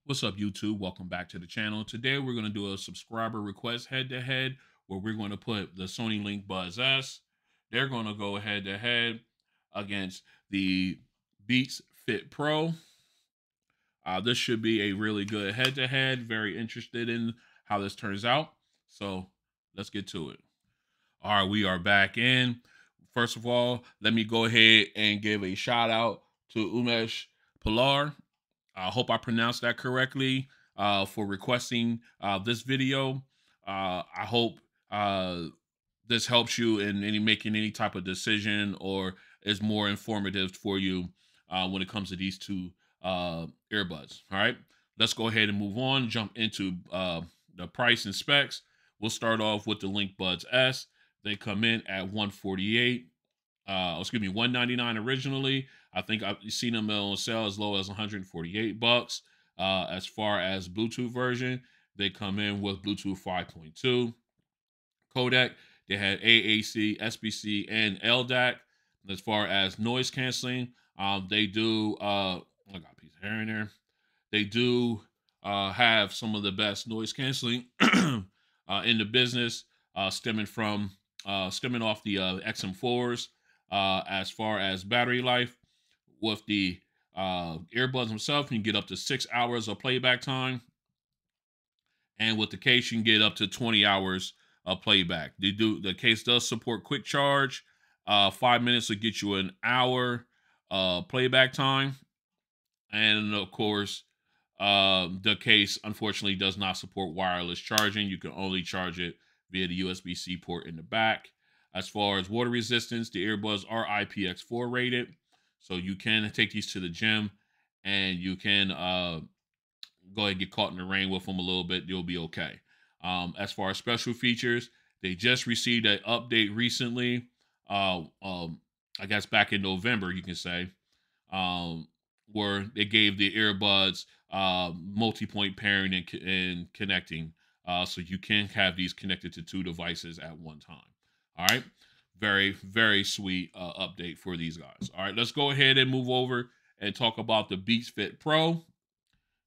What's up, YouTube? Welcome back to the channel. Today, we're going to do a subscriber request head-to-head where we're going to put the Sony LinkBuds S. They're going to go head-to-head against the Beats Fit Pro. This should be a really good head-to-head. Very interested in how this turns out. So let's get to it. All right, we are back in. First of all, let me go ahead and give a shout out to Umesh Pillar. I hope I pronounced that correctly, for requesting this video. I hope this helps you in making any type of decision or is more informative for you when it comes to these two earbuds. All right, let's go ahead and move on, jump into the price and specs. We'll start off with the LinkBuds S. They come in at 148. Excuse me, 199 originally. I think I've seen them on sale as low as 148 bucks. As far as Bluetooth version, they come in with Bluetooth 5.2 codec. They had AAC, SBC, and LDAC. As far as noise canceling, they do. I got a piece of hair in there. They do have some of the best noise canceling in the business, stemming off the XM4s. As far as battery life, with the earbuds themselves, you can get up to 6 hours of playback time, and with the case, you can get up to 20 hours of playback. The case does support quick charge. 5 minutes will get you an hour playback time, and of course, the case unfortunately does not support wireless charging. You can only charge it via the USB-C port in the back. As far as water resistance, the earbuds are IPX4 rated, so you can take these to the gym and you can go ahead and get caught in the rain with them a little bit. You'll be okay. As far as special features, they just received an update recently. I guess back in November, you can say, where they gave the earbuds multi-point pairing and connecting, so you can have these connected to two devices at one time. All right, very, very sweet update for these guys. All right, let's go ahead and move over and talk about the Beats Fit Pro.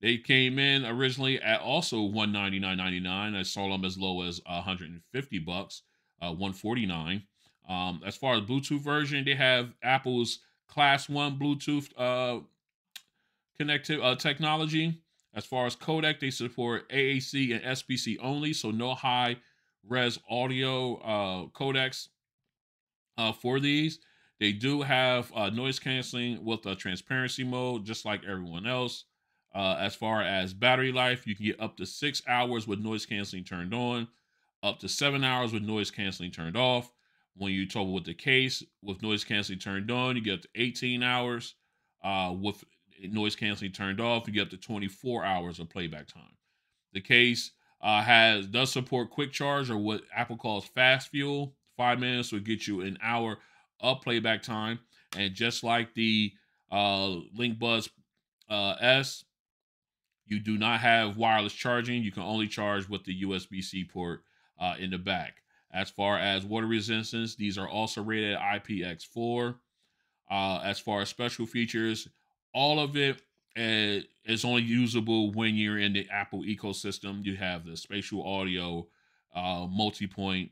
They came in originally at also $199.99. I saw them as low as 150 bucks, 149. As far as Bluetooth version, they have Apple's Class 1 Bluetooth connective technology. As far as codec, they support AAC and SBC only, so no high res audio codecs for these. They do have noise canceling with a transparency mode, just like everyone else. As far as battery life, you can get up to 6 hours with noise canceling turned on, up to 7 hours with noise canceling turned off. When you total with the case, with noise canceling turned on, you get up to 18 hours. With noise canceling turned off, you get up to 24 hours of playback time. The case does support quick charge, or what Apple calls fast fuel. 5 minutes will get you an hour of playback time. And just like the LinkBuds S, you do not have wireless charging. You can only charge with the USB-C port in the back. As far as water resistance, these are also rated IPX4. As far as special features, all of it is only usable when you're in the Apple ecosystem. You have the spatial audio, multi-point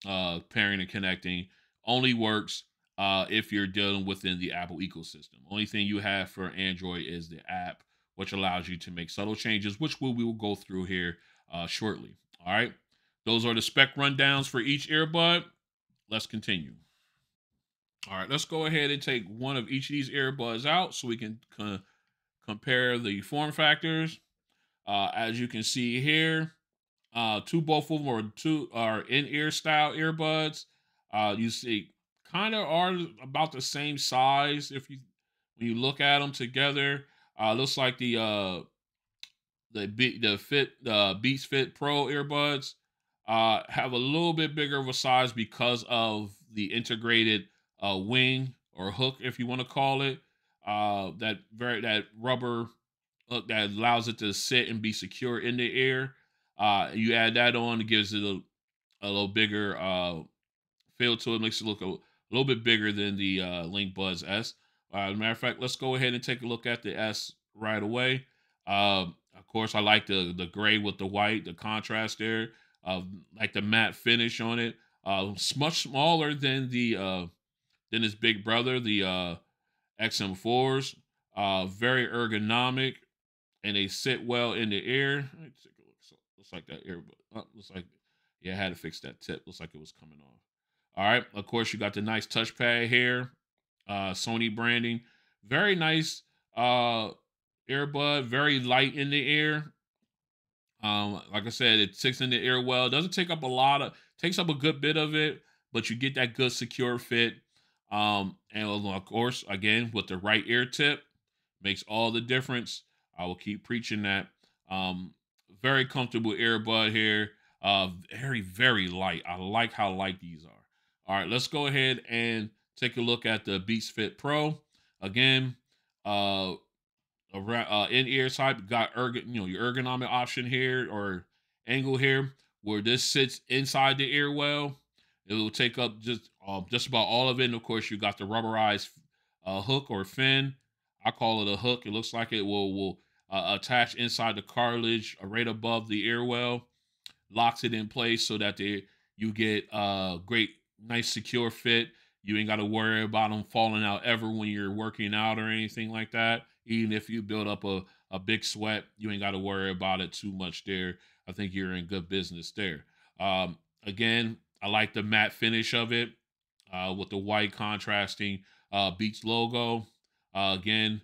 pairing and connecting. Only works if you're dealing within the Apple ecosystem. Only thing you have for Android is the app, which allows you to make subtle changes, which we will go through here shortly. All right. Those are the spec rundowns for each earbud. Let's continue. All right, let's go ahead and take one of each of these earbuds out so we can compare the form factors. As you can see here, both of them are in-ear style earbuds. You see, kind of are about the same size when you look at them together. Looks like the Beats Fit Pro earbuds have a little bit bigger of a size because of the integrated wing or hook, if you want to call it, that rubber hook that allows it to sit and be secure in the ear. You add that on, it gives it a little bigger feel to it, makes it look a little bit bigger than the LinkBuds S. As a matter of fact, let's go ahead and take a look at the S right away. Of course, I like the gray with the white, the contrast there. Like the matte finish on it. Much smaller than his big brother, the XM4s. Very ergonomic, and they sit well in the ear. Let me take a look. So, looks like that earbud. Looks like, yeah, I had to fix that tip. Looks like it was coming off. All right. Of course, you got the nice touchpad here. Sony branding. Very nice earbud. Very light in the ear. Like I said, it sits in the ear well. It doesn't take up a lot of, takes up a good bit of it, but you get that good secure fit. And of course, again, with the right ear tip, makes all the difference. I will keep preaching that. Very comfortable earbud here. Very light. I like how light these are. All right, let's go ahead and take a look at the Beats Fit Pro. Again, in ear type, got your ergonomic option here or angle here where this sits inside the ear well. It will take up just about all of it. And of course, you got the rubberized hook or fin. I call it a hook. It looks like it will attach inside the cartilage right above the ear well, locks it in place so that you get great, nice, secure fit. You ain't got to worry about them falling out ever when you're working out or anything like that. Even if you build up a big sweat, you ain't got to worry about it too much there. I think you're in good business there. Again, I like the matte finish of it with the white contrasting Beats logo. Again,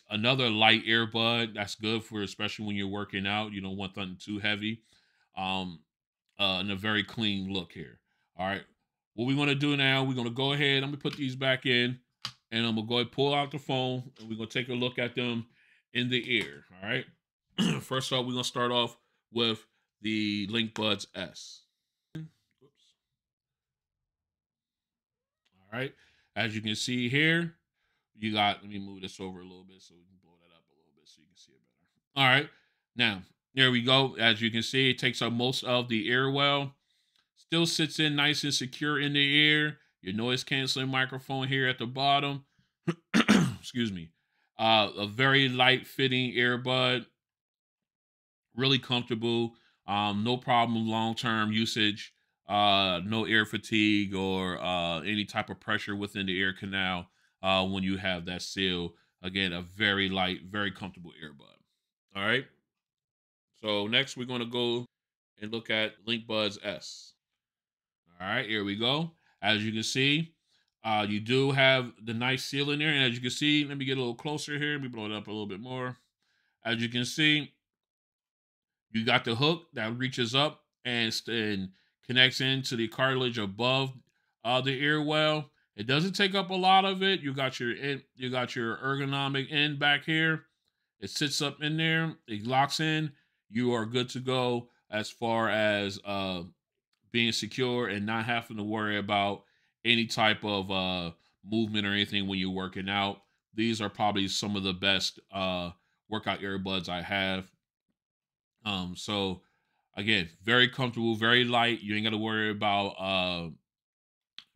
another light earbud. That's good for, especially when you're working out. You don't want something too heavy. And a very clean look here. All right. What we're going to do now, we're going to go ahead. I'm going to put these back in, and I'm going to go ahead and pull out the phone, and we're going to take a look at them in the ear. All right. First off, we're going to start off with the LinkBuds S. Oops. All right. As you can see here, you got, let me move this over a little bit so we can blow that up a little bit so you can see it better. All right. Now, there we go. As you can see, it takes up most of the ear well. Still sits in nice and secure in the ear. Your noise canceling microphone here at the bottom. Excuse me. A very light fitting earbud. Really comfortable. No problem long-term usage. No ear fatigue or any type of pressure within the ear canal when you have that seal. Again, a very light, very comfortable earbud. All right. So next we're going to go and look at LinkBuds S. All right, here we go. As you can see, you do have the nice seal in there. And as you can see, let me get a little closer here. Let me blow it up a little bit more. As you can see, you got the hook that reaches up and connects into the cartilage above the ear well. It doesn't take up a lot of it. You got your ergonomic end back here. It sits up in there. It locks in. You are good to go as far as being secure and not having to worry about any type of movement or anything when you're working out. These are probably some of the best workout earbuds I have. So again, very comfortable, very light. You ain't got to worry about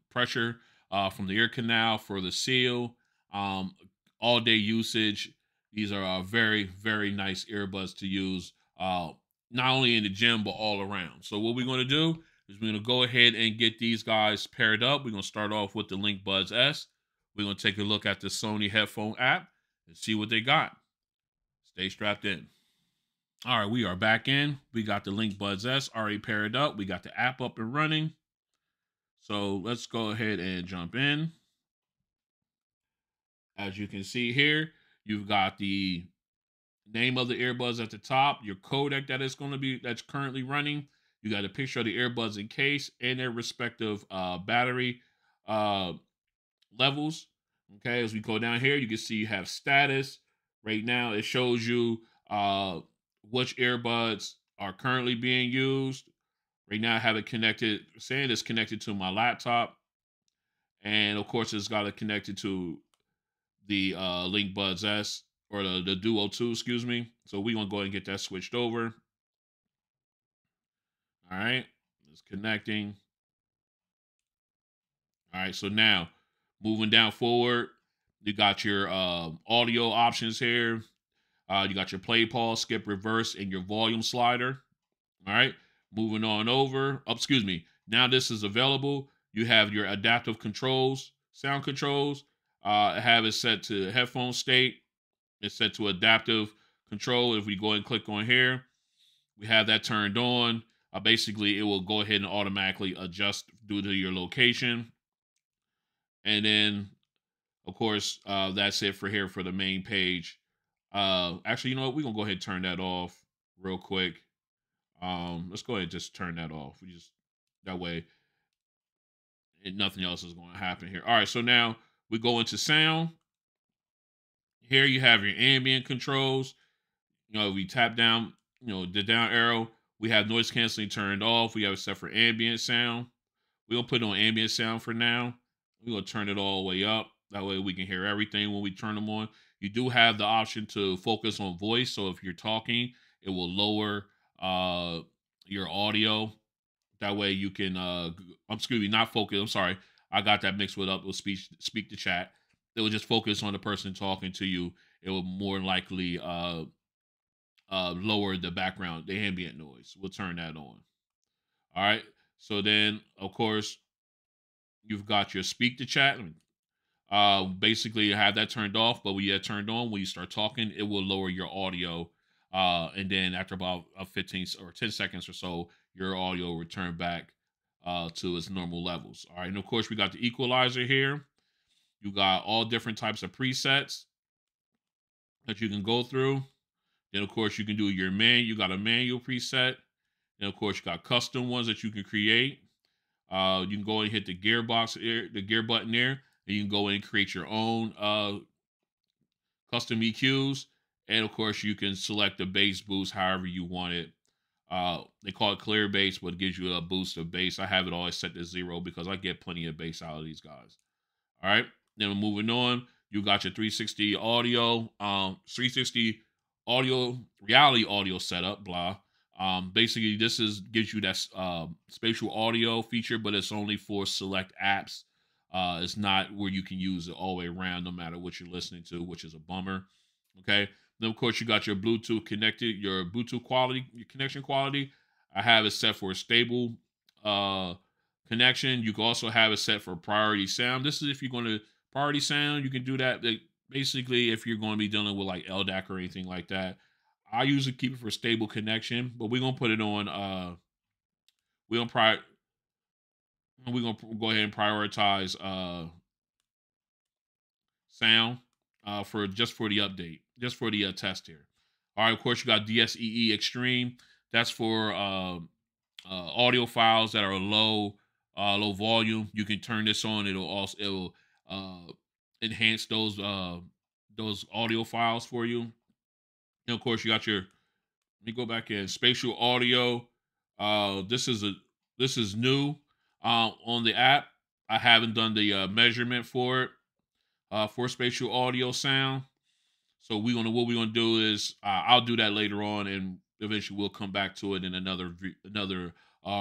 pressure from the ear canal for the seal. All day usage. These are very, very nice earbuds to use, not only in the gym, but all around. So what we're going to do is we're going to go ahead and get these guys paired up. We're going to start off with the LinkBuds S. We're going to take a look at the Sony headphone app and see what they got. Stay strapped in. All right, we are back in. We got the LinkBuds S already paired up. We got the app up and running. So let's go ahead and jump in. As you can see here, you've got the name of the earbuds at the top, your codec that's currently running. You got a picture of the earbuds in case and their respective battery levels. Okay, as we go down here, you can see you have status. Right now, it shows you which earbuds are currently being used. Right now, I have it connected, saying it's connected to my laptop. And of course, it's got it connected to the LinkBuds S or the Duo 2, excuse me. So we want to go ahead and get that switched over. All right, it's connecting. All right, so now moving down forward, you got your audio options here. You got your play, pause, skip, reverse, and your volume slider. All right. Moving on over. Oh, excuse me. Now this is available. You have your adaptive controls, sound controls. I have it set to headphone state. It's set to adaptive control. If we go and click on here, we have that turned on. Basically, it will go ahead and automatically adjust due to your location. And then, of course, that's it for here for the main page. Actually, you know what? We're gonna go ahead and turn that off real quick. Let's go ahead and just turn that off. We just that way nothing else is going to happen here. All right, so now we go into sound. Here you have your ambient controls. You know, we tap down, you know, the down arrow. We have noise canceling turned off. We have it set for ambient sound. We're gonna put on ambient sound for now. We're gonna turn it all the way up. That way we can hear everything when we turn them on. You do have the option to focus on voice. So if you're talking, it will lower your audio. That way you can excuse me, not focus. I'm sorry. I got that mixed with up with speak to chat. It will just focus on the person talking to you. It will more likely lower the background, the ambient noise. We'll turn that on. All right. So then, of course, you've got your speak to chat. Basically, you have that turned off, but when you have turned on, when you start talking, it will lower your audio. And then after about 15 or 10 seconds or so, your audio will return back to its normal levels. All right. And of course, we got the equalizer here. You got all different types of presets that you can go through. Then, of course, you can do your you got a manual preset. And of course, you got custom ones that you can create. You can go and hit the the gear button there, and you can go in and create your own custom EQs. And of course, you can select the bass boost however you want it. They call it clear bass, but it gives you a boost of bass. I have it always set to 0 because I get plenty of bass out of these guys. All right. Then we're moving on. You got your 360 audio, 360 audio, reality audio setup, blah. Basically, this gives you that spatial audio feature, but it's only for select apps. It's not where you can use it all the way around, no matter what you're listening to, which is a bummer. Okay. Then of course you got your Bluetooth connected, your Bluetooth quality, your connection quality. I have it set for a stable connection. You can also have it set for priority sound. This is if you're going to priority sound, you can do that. Basically, if you're going to be dealing with like LDAC or anything like that. I usually keep it for stable connection, but we're gonna put it on we're gonna go ahead and prioritize sound for just for the update, just for the test here. All right, of course you got DSEE Extreme. That's for audio files that are low volume. You can turn this on. It'll enhance those audio files for you. And of course you got your, let me go back in spatial audio. This is new on the app. I haven't done the measurement for it for spatial audio sound. So what we're gonna do is I'll do that later on, and eventually we'll come back to it in another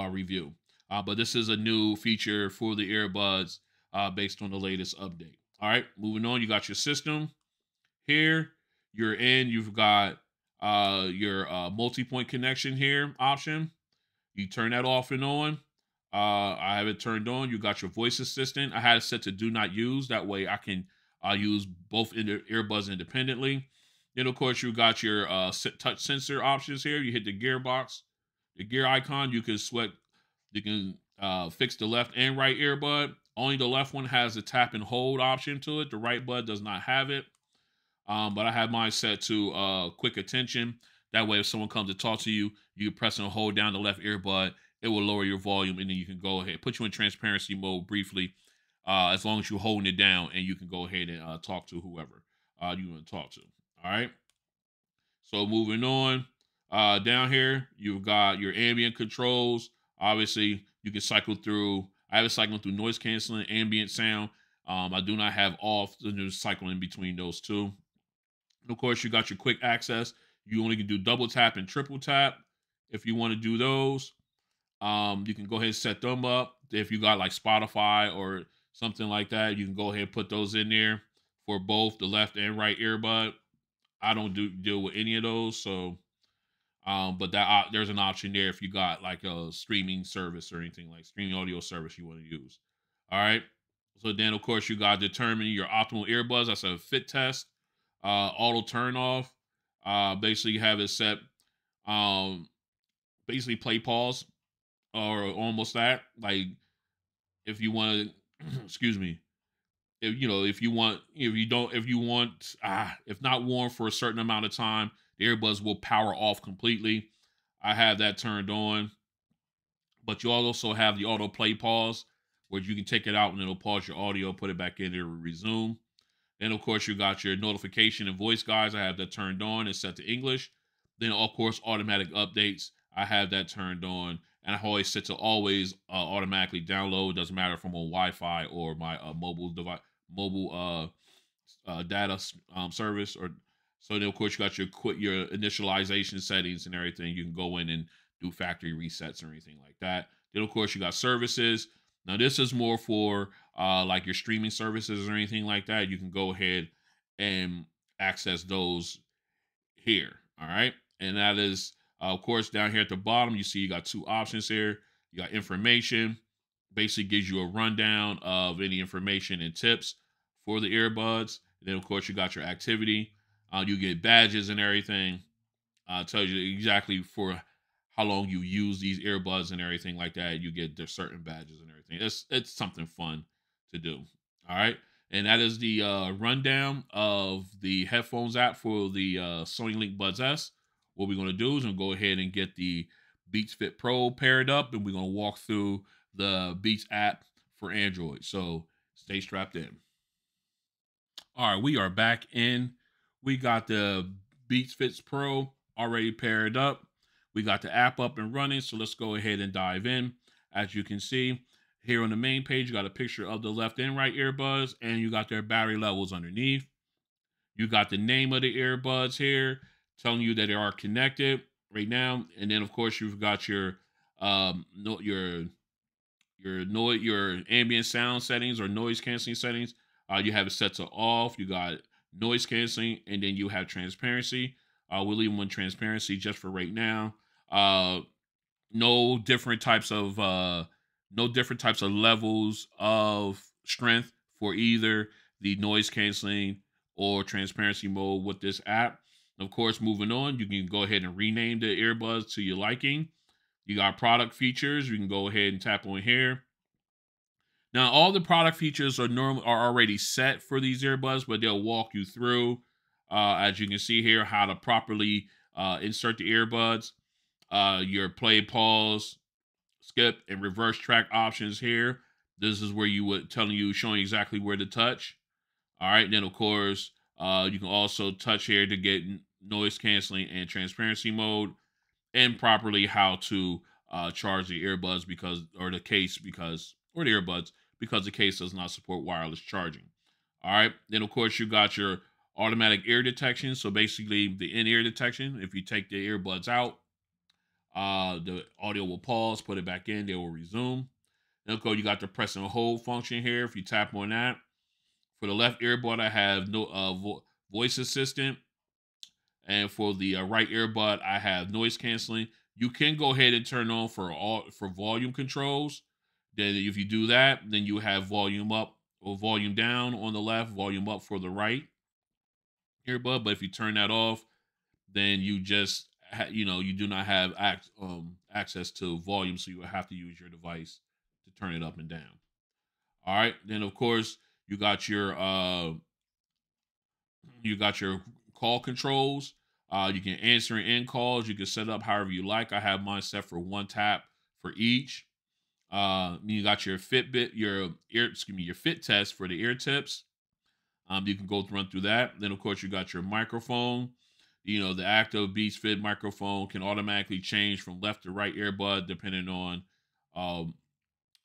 review. But this is a new feature for the earbuds based on the latest update. All right, moving on. You got your system here. You've got your multi-point connection here option. You turn that off and on. I have it turned on. You got your voice assistant. I had it set to do not use. That way I can use both earbuds independently. Then, of course, you got your touch sensor options here. You hit the gear icon. You can fix the left and right earbud. Only the left one has a tap and hold option to it. The right bud does not have it. But I have mine set to quick attention. That way, if someone comes to talk to you, you press and hold down the left earbud. It will lower your volume, and then you can go ahead, put you in transparency mode briefly, as long as you're holding it down, and you can go ahead and talk to whoever you want to talk to. All right. So moving on, down here, you've got your ambient controls. Obviously, you can cycle through. I have it cycling through noise canceling, ambient sound. I do not have off the cycle in between those two. And of course, you got your quick access. You only can do double tap and triple tap if you want to do those. You can go ahead and set them up. If you got like Spotify or something like that, you can go ahead and put those in there for both the left and right earbud. I don't deal with any of those. So, but there's an option there if you got like a streaming service or anything like streaming audio service you want to use. All right. So then, of course, you got to determine your optimal earbuds. That's a fit test. Auto turn off. Basically, you have it set. Um, basically, play pause or almost that. Like if you want to, excuse me, if you know if you want if you don't if you want if not worn for a certain amount of time, the earbuds will power off completely. I have that turned on, but you also have the auto play pause where you can take it out and it'll pause your audio, put it back in there, resume. Then of course you got your notification and voice guides. I have that turned on. It's set to English. Then of course automatic updates. I have that turned on, and I always set to always automatically download. It doesn't matter if I'm on Wi-Fi or my mobile device, mobile data service. Or so then of course you got your initialization settings and everything. You can go in and do factory resets or anything like that. Then of course you got services. Now this is more for like your streaming services or anything like that. You can go ahead and access those here. All right. And that is, of course, down here at the bottom, you see you got two options here. You got information, basically gives you a rundown of any information and tips for the earbuds. And then, of course, you got your activity. You get badges and everything. Tells you exactly for how long you use these earbuds and everything like that. You get their certain badges and everything. It's something fun to do. All right. And that is the rundown of the headphones app for the Sony LinkBuds S. What we're going to do is we're going to go ahead and get the Beats Fit Pro paired up, and we're going to walk through the Beats app for Android. So stay strapped in. All right, we are back in. We got the Beats Fits Pro already paired up. We got the app up and running, so let's go ahead and dive in. As you can see, here on the main page, you got a picture of the left and right earbuds, and you got their battery levels underneath. You got the name of the earbuds here, telling you that they are connected right now. And then, of course, you've got your your ambient sound settings or noise canceling settings. You have it set to off. You got noise canceling, and then you have transparency. We'll leave them on transparency just for right now. No different types of levels of strength for either the noise canceling or transparency mode with this app. Of course, moving on, you can go ahead and rename the earbuds to your liking. You got product features. You can go ahead and tap on here. Now, all the product features are already set for these earbuds, but they'll walk you through, as you can see here, how to properly insert the earbuds. Your play, pause, skip, and reverse track options here. This is where you would showing exactly where to touch. All right, then of course you can also touch here to get noise canceling and transparency mode, and properly how to charge the earbuds the earbuds because the case does not support wireless charging. All right, then of course you got your automatic ear detection. So basically the in-ear detection. If you take the earbuds out, the audio will pause, put it back in, they will resume. Then you got the press and hold function here. If you tap on that, for the left earbud, I have no voice assistant, and for the right earbud, I have noise canceling. You can go ahead and turn on for volume controls. Then if you do that, then you have volume up or volume down on the left, volume up for the right earbud. But if you turn that off, then you just you do not have access to volume, so you will have to use your device to turn it up and down. All right, then of course you got your call controls. You can answer and end calls. You can set up however you like. I have mine set for one tap for each. You got your Fitbit, your fit test for the ear tips. You can run through that. Then of course you got your microphone. The active Beats Fit microphone can automatically change from left to right earbud depending on,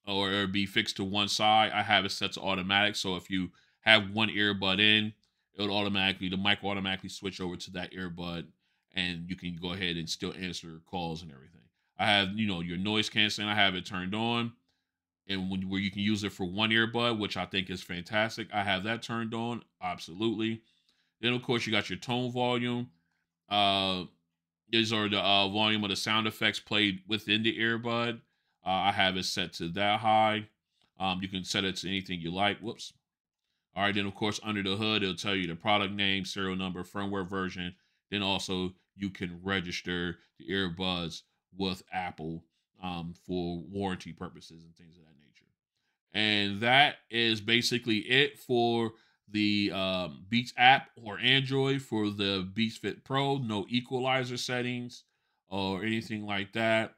or it'll be fixed to one side. I have it set to automatic, so if you have one earbud in, the mic will automatically switch over to that earbud, and you can go ahead and still answer calls and everything. I have, your noise canceling. I have it turned on, and where you can use it for one earbud, which I think is fantastic. I have that turned on, absolutely. Then of course you got your tone volume. Uh, these are the volume of the sound effects played within the earbud. I have it set to that high. You can set it to anything you like. Whoops. All right, then of course under the hood it'll tell you the product name, serial number, firmware version. Then also you can register the earbuds with Apple for warranty purposes and things of that nature. And that is basically it for the Beats app or Android for the Beats Fit Pro. No equalizer settings or anything like that.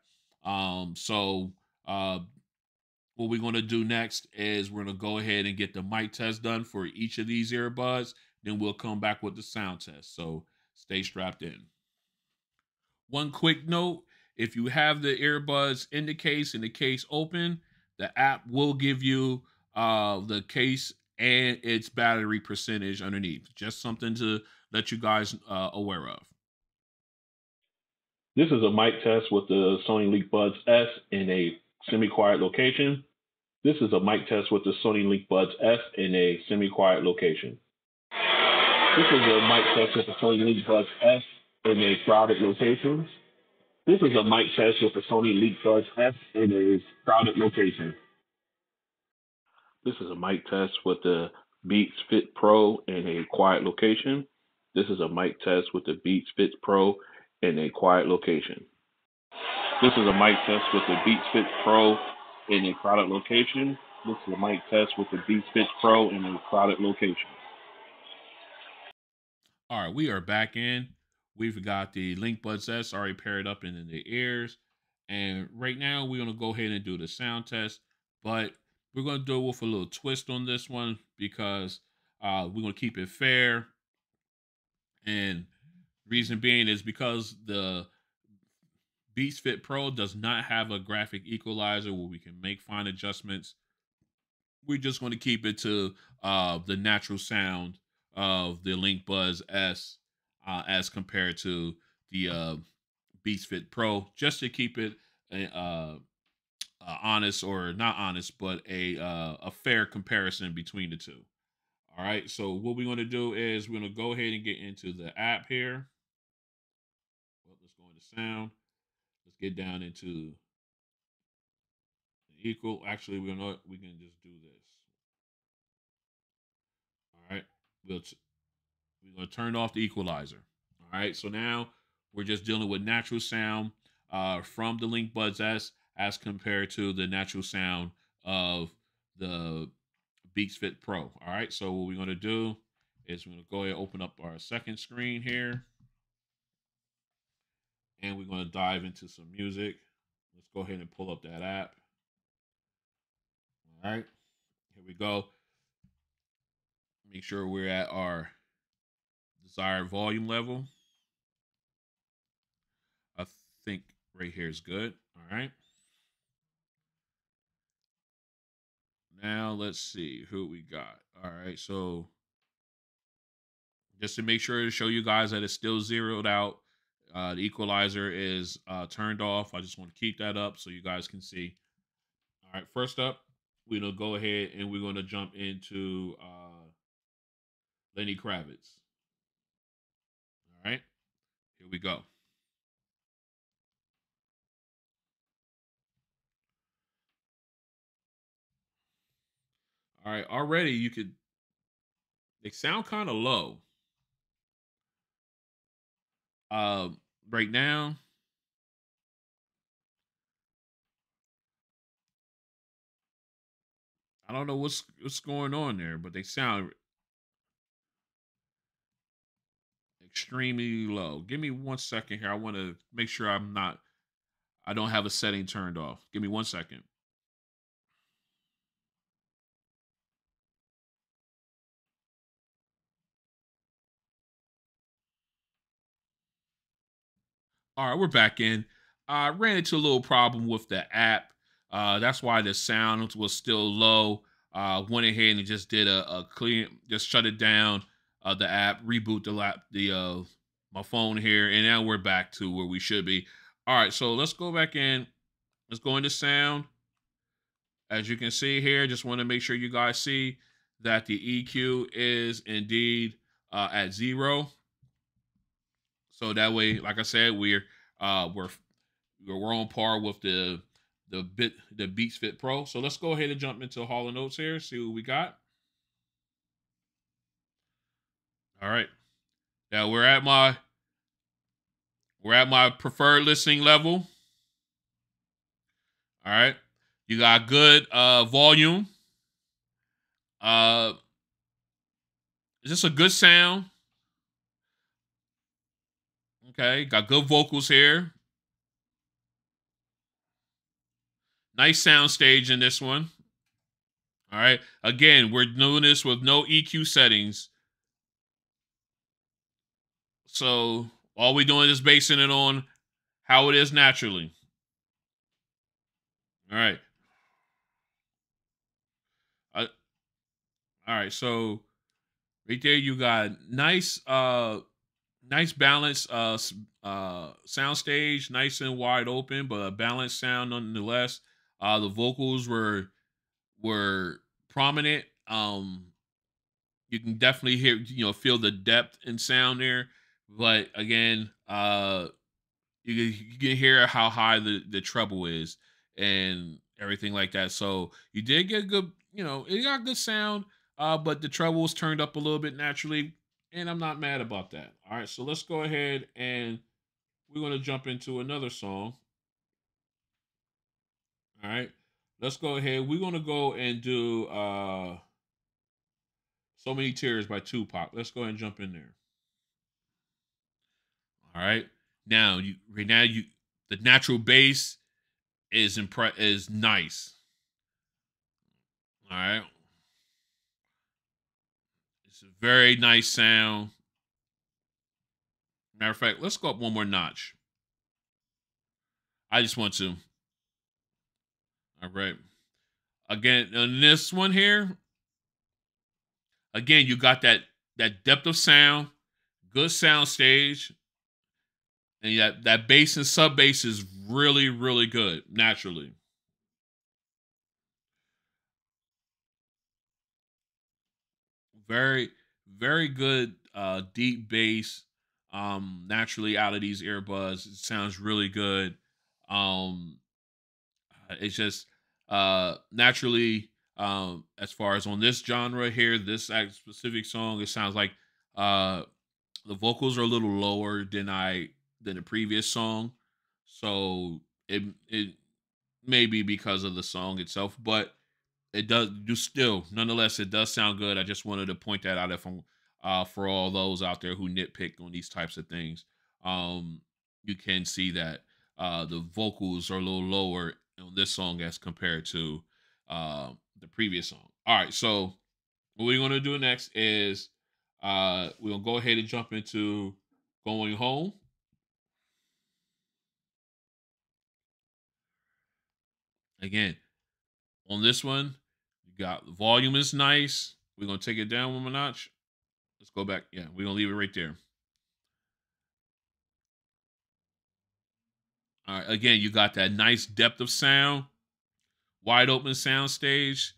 So what we're going to do next is we're going to go ahead and get the mic test done for each of these earbuds. Then we'll come back with the sound test. So stay strapped in. One quick note, if you have the earbuds in the case and the case open, the app will give you the case and its battery percentage underneath. Just something to let you guys aware of. This is a mic test with the Sony LinkBuds S in a semi-quiet location. This is a mic test with the Sony LinkBuds S in a semi-quiet location. This is a mic test with the Sony LinkBuds S in a crowded location. This is a mic test with the Sony LinkBuds S in a crowded location. This is a mic test with the Beats Fit Pro in a quiet location. This is a mic test with the Beats Fit Pro in a quiet location. This is a mic test with the Beats Fit Pro in a crowded location. This is a mic test with the Beats Fit Pro in a crowded location. All right, we are back in. We've got the LinkBuds S already paired up in the ears. And right now we're going to go ahead and do the sound test. But we're going to do it with a little twist on this one because we're going to keep it fair. And reason being is because the Beats Fit Pro does not have a graphic equalizer where we can make fine adjustments. We're just going to keep it to the natural sound of the LinkBuds S as compared to the Beats Fit Pro, just to keep it honest, or not honest, but a fair comparison between the two. All right. So what we're going to do is we're going to go ahead and get into the app here. Well, let's go into sound. Let's get down into the equal. Actually, we can just do this. All right. We're going to turn off the equalizer. All right. So now we're just dealing with natural sound from the LinkBuds S as compared to the natural sound of the Beats Fit Pro. All right. So what we're going to do is we're going to go ahead and open up our second screen here. And we're going to dive into some music. Let's go ahead and pull up that app. All right. Here we go. Make sure we're at our desired volume level. I think right here is good. All right. Now let's see who we got. All right. So just to make sure to show you guys that it's still zeroed out, the equalizer is turned off. I just want to keep that up so you guys can see. All right. First up, we're going to go ahead and we're going to jump into Lenny Kravitz. All right. Here we go. All right, already they sound kind of low. Right now, I don't know what's going on there, but they sound extremely low. Give me 1 second here. I want to make sure I don't have a setting turned off. Give me 1 second. All right, we're back in. I ran into a little problem with the app. That's why the sound was still low. Went ahead and just did a clean, just shut it down. The app, reboot my phone here, and now we're back to where we should be. All right, so let's go back in. Let's go into sound. As you can see here, just want to make sure you guys see that the EQ is indeed at 0. So that way, like I said, uh we're we're on par with the Beats Fit Pro. So let's go ahead and jump into Hall of Notes here, see what we got. All right. Now we're at my preferred listening level. All right. You got good volume. Uh it's just a good sound. Okay, got good vocals here. Nice sound stage in this one. All right. Again, we're doing this with no EQ settings. So all we're doing is basing it on how it is naturally. All right. Uh, all right. So right there, you got nice balance sound stage, nice and wide open, but a balanced sound nonetheless. The vocals were prominent. You can definitely hear, feel the depth and sound there. But again, you can hear how high the treble is and everything like that. So you did get good, it got good sound, but the treble was turned up a little bit naturally, and I'm not mad about that. All right, so let's go ahead and we're gonna jump into another song. All right, let's go ahead. We're gonna go and do "So Many Tears" by Tupac. Let's go ahead and jump in there. All right, now you the natural bass is nice. All right. It's a very nice sound. Matter of fact, let's go up one more notch. I just want to. All right. Again, on this one here, again, you got that depth of sound, good sound stage, and that bass and sub bass is really, really good naturally. Very, very good deep bass. Naturally out of these earbuds. It sounds really good. Um it's just naturally as far as on this genre here, this specific song, it sounds like uh the vocals are a little lower than the previous song. So it may be because of the song itself, but it does do still nonetheless it does sound good. I just wanted to point that out if I'm for all those out there who nitpick on these types of things. um you can see that the vocals are a little lower on this song as compared to the previous song. All right, so what we're going to do next is we're going to go ahead and jump into Going Home. Again, on this one, you got the volume is nice. We're going to take it down one more notch. Let's go back. Yeah, we're going to leave it right there. All right, again, you got that nice depth of sound, wide open sound stage.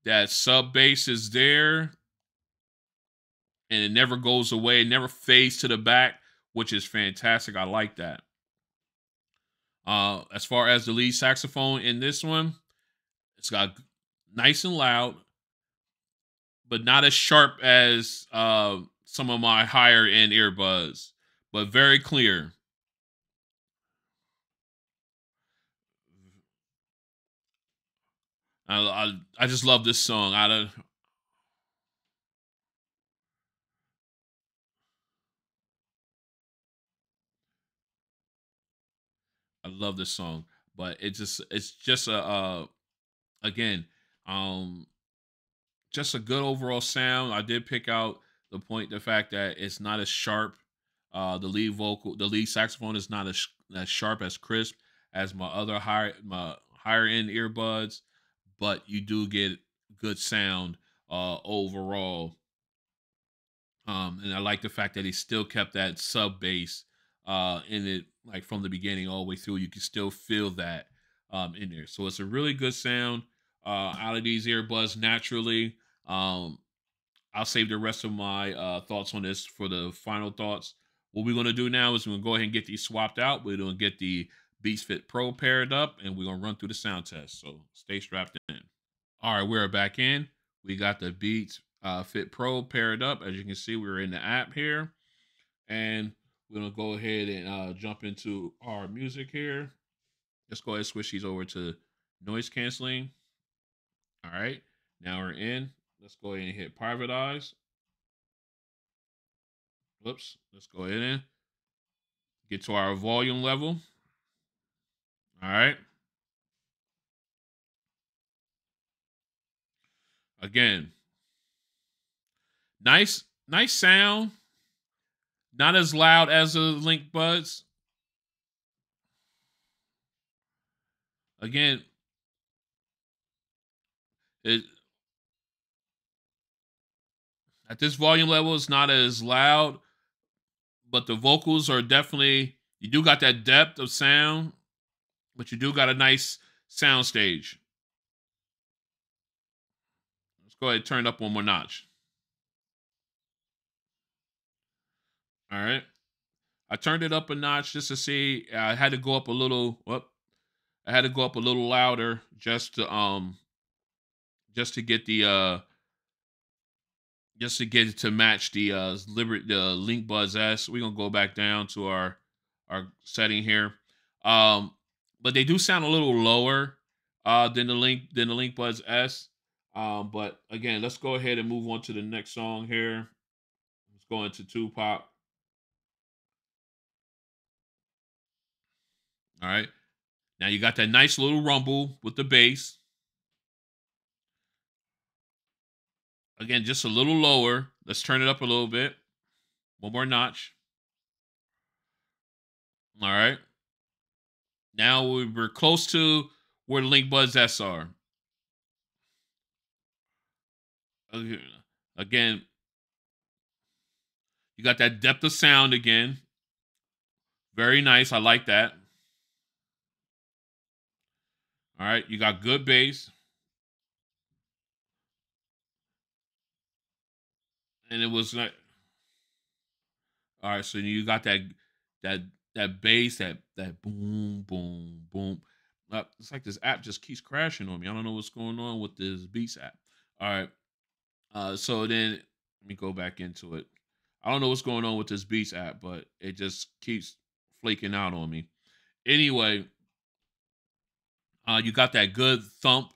That sub bass is there, and it never goes away. It never fades to the back, which is fantastic. I like that. As far as the lead saxophone in this one, it's got nice and loud, but not as sharp as some of my higher end earbuds, but very clear. I just love this song. I love this song, but it's just again um just a good overall sound. I did pick out the fact that it's not as sharp. The lead saxophone is not as sharp as crisp as my higher end earbuds, but you do get good sound overall. And I like the fact that he still kept that sub bass in it, like from the beginning all the way through. You can still feel that in there. So it's a really good sound out of these earbuds naturally. Um, I'll save the rest of my thoughts on this for the final thoughts. What we're going to do now is we're going to go ahead and get these swapped out. We're going to get the Beats Fit Pro paired up, and we're going to run through the sound test. So stay strapped in. All right, we're back in. We got the Beats Fit Pro paired up. As you can see, we're in the app here. And we're going to go ahead and jump into our music here. Let's go ahead and switch these over to noise canceling. All right, now we're in. Let's go ahead and hit privatize. Whoops, let's go ahead and get to our volume level. All right. Again, nice sound. Not as loud as the LinkBuds. Again, at this volume level, it's not as loud, but the vocals are definitely, you do got that depth of sound, but you do got a nice sound stage. Let's go ahead and turn it up one more notch. All right. I turned it up a notch just to see. I had to go up a little. I had to go up a little louder just to get the just to get it to match the the LinkBuds S. We're gonna go back down to our setting here. But they do sound a little lower than the LinkBuds S. But again, let's go ahead and move on to the next song here. Let's go into Tupac. All right. Now you got that nice little rumble with the bass. Again, just a little lower. Let's turn it up a little bit. One more notch. All right. Now we're close to where the LinkBuds S are. Again, you got that depth of sound again. Very nice. I like that. All right. You got good bass. And it was like, all right. So you got that bass, that boom, boom, boom. It's like this app just keeps crashing on me. I don't know what's going on with this Beats app. All right. So then let me go back into it. I don't know what's going on with this Beats app, but it just keeps flaking out on me. Anyway, you got that good thump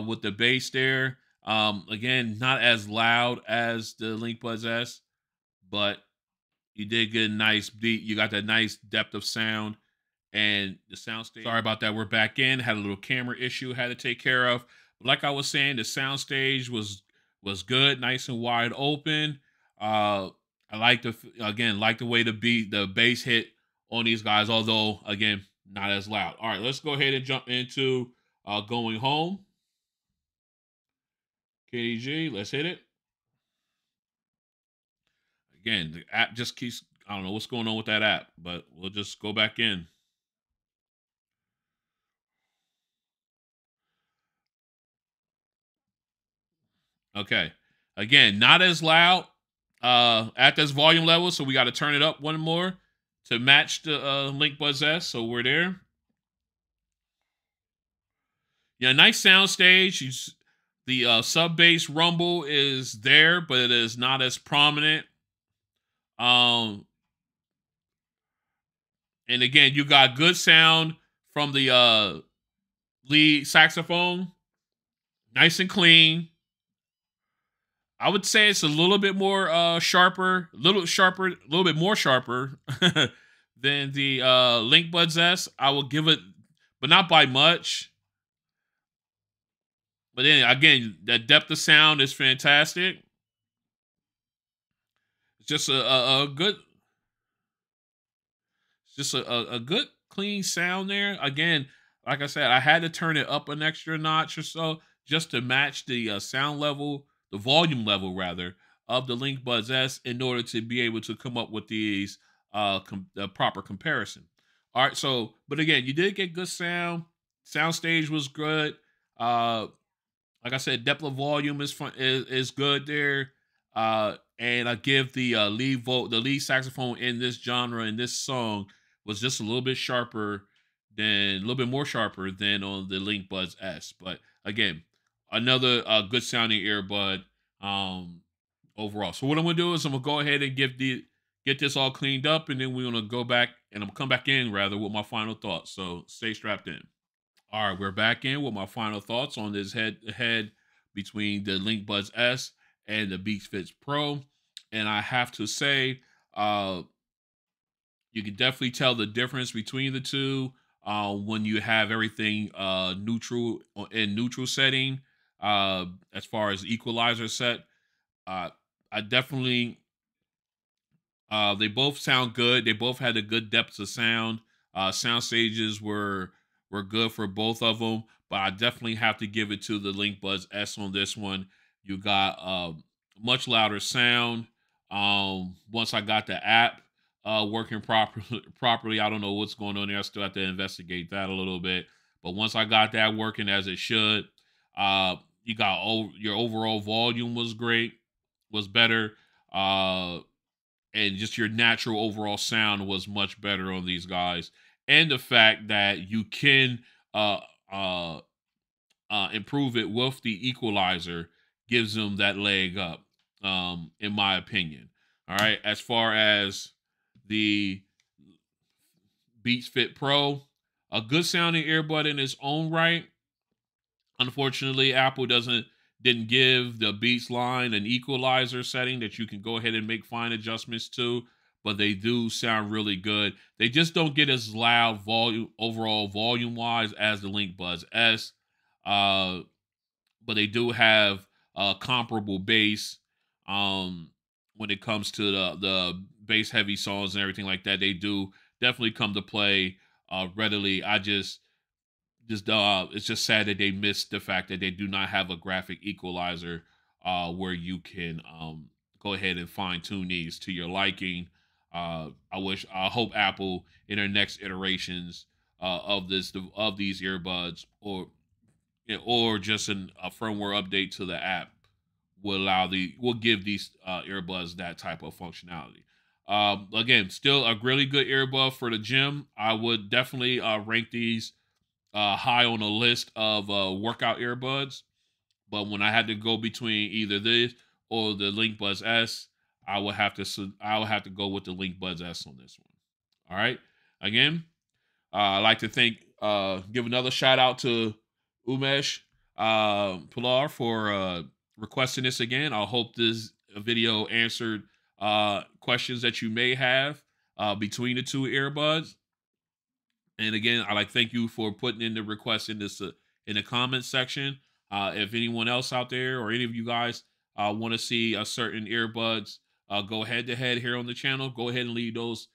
with the bass there. Again, not as loud as the LinkBuds S, but you did get a nice beat. You got that nice depth of sound, and the sound stage. Sorry about that. We're back in. Had a little camera issue had to take care of. But like I was saying, the sound stage was good, nice and wide open. I like the way the bass hit on these guys, although again, not as loud. All right, let's go ahead and jump into Going Home. KDG, let's hit it. Again, the app just keeps, I don't know what's going on with that app, but we'll just go back in. Okay. Again, not as loud at this volume level, so we got to turn it up one more to match the LinkBuds S. So we're there. Yeah, nice sound stage. The sub bass rumble is there, but it is not as prominent. And again, you got good sound from the lead saxophone, nice and clean. I would say it's a little bit more sharper, a little bit more sharper than the LinkBuds S. I will give it, but not by much. But then again, that depth of sound is fantastic. It's just a good, a good clean sound there. Again, like I said, I had to turn it up an extra notch or so just to match the sound level, the volume level rather, of the LinkBuds S in order to be able to come up with these the proper comparison. All right, so but again, you did get good sound. Sound stage was good. Like I said, depth of volume is fun, is good there. And I give the the lead saxophone in this genre in this song was just a little bit sharper than a little bit more sharper than on the LinkBuds S. But again, another good sounding earbud overall. So what I'm gonna do is I'm gonna go ahead and get this all cleaned up, and then we're gonna go back and I'm gonna come back in rather with my final thoughts. So stay strapped in. All right, we're back in with my final thoughts on this head to head between the LinkBuds S and the Beats Fits Pro. And I have to say, uh, you can definitely tell the difference between the two when you have everything neutral in neutral setting. As far as equalizer set, uh, I definitely they both sound good. They both had a good depth of sound. Sound stages were good for both of them, but I definitely have to give it to the LinkBuds S on this one. You got much louder sound. Once I got the app working properly, I don't know what's going on there. I still have to investigate that a little bit. But once I got that working as it should, you got your overall volume was great, was better. And just your natural overall sound was much better on these guys. And the fact that you can uh, uh, improve it with the equalizer gives them that leg up, in my opinion. All right. As far as the Beats Fit Pro, a good sounding earbud in its own right. Unfortunately, Apple didn't give the Beats line an equalizer setting that you can go ahead and make fine adjustments to, but they do sound really good. They just don't get as loud volume wise as the LinkBuds S, uh, but they do have comparable bass. When it comes to the bass heavy songs and everything like that, they do definitely come to play readily. It's just sad that they missed the fact that they do not have a graphic equalizer where you can go ahead and fine tune these to your liking. I hope Apple in their next iterations of these earbuds, or just a firmware update to the app, will give these earbuds that type of functionality. Again, still a really good earbud for the gym. I would definitely rank these high on the list of workout earbuds. But when I had to go between either this or the LinkBuds S, I would have to go with the LinkBuds S on this one. All right. Again, I'd like to give another shout out to Umesh Pillar for requesting this again. I hope this video answered questions that you may have between the two earbuds. And again, I like thank you for putting in the request in the comments section. If anyone else out there or any of you guys want to see a certain earbuds go head to head here on the channel, go ahead and leave those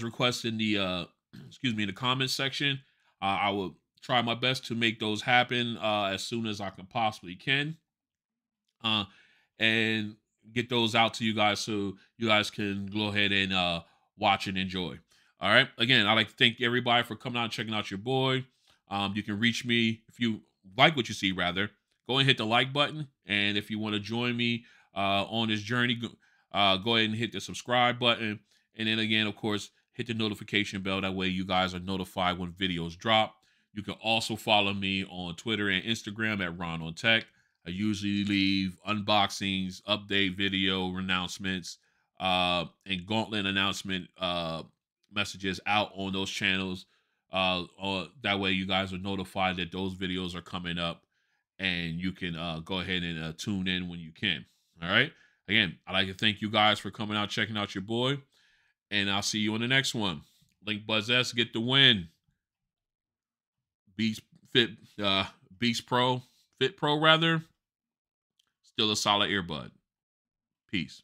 requests in the excuse me in the comments section. I will try my best to make those happen as soon as I can possibly can, and get those out to you guys so you guys can go ahead and watch and enjoy. All right. Again, I'd like to thank everybody for coming out and checking out your boy. You can reach me if you like what you see, rather. Go and hit the like button. And if you want to join me on this journey, go ahead and hit the subscribe button. And then again, of course, hit the notification bell. That way you guys are notified when videos drop. You can also follow me on Twitter and Instagram at RonOnTech. I usually leave unboxings, update video announcements, and gauntlet announcement messages out on those channels. That way you guys are notified that those videos are coming up, and you can go ahead and tune in when you can. All right. Again, I'd like to thank you guys for coming out, checking out your boy, and I'll see you on the next one. LinkBuds S, get the win. Beats Fit, Beats Pro, Fit Pro rather. Still a solid earbud. Peace.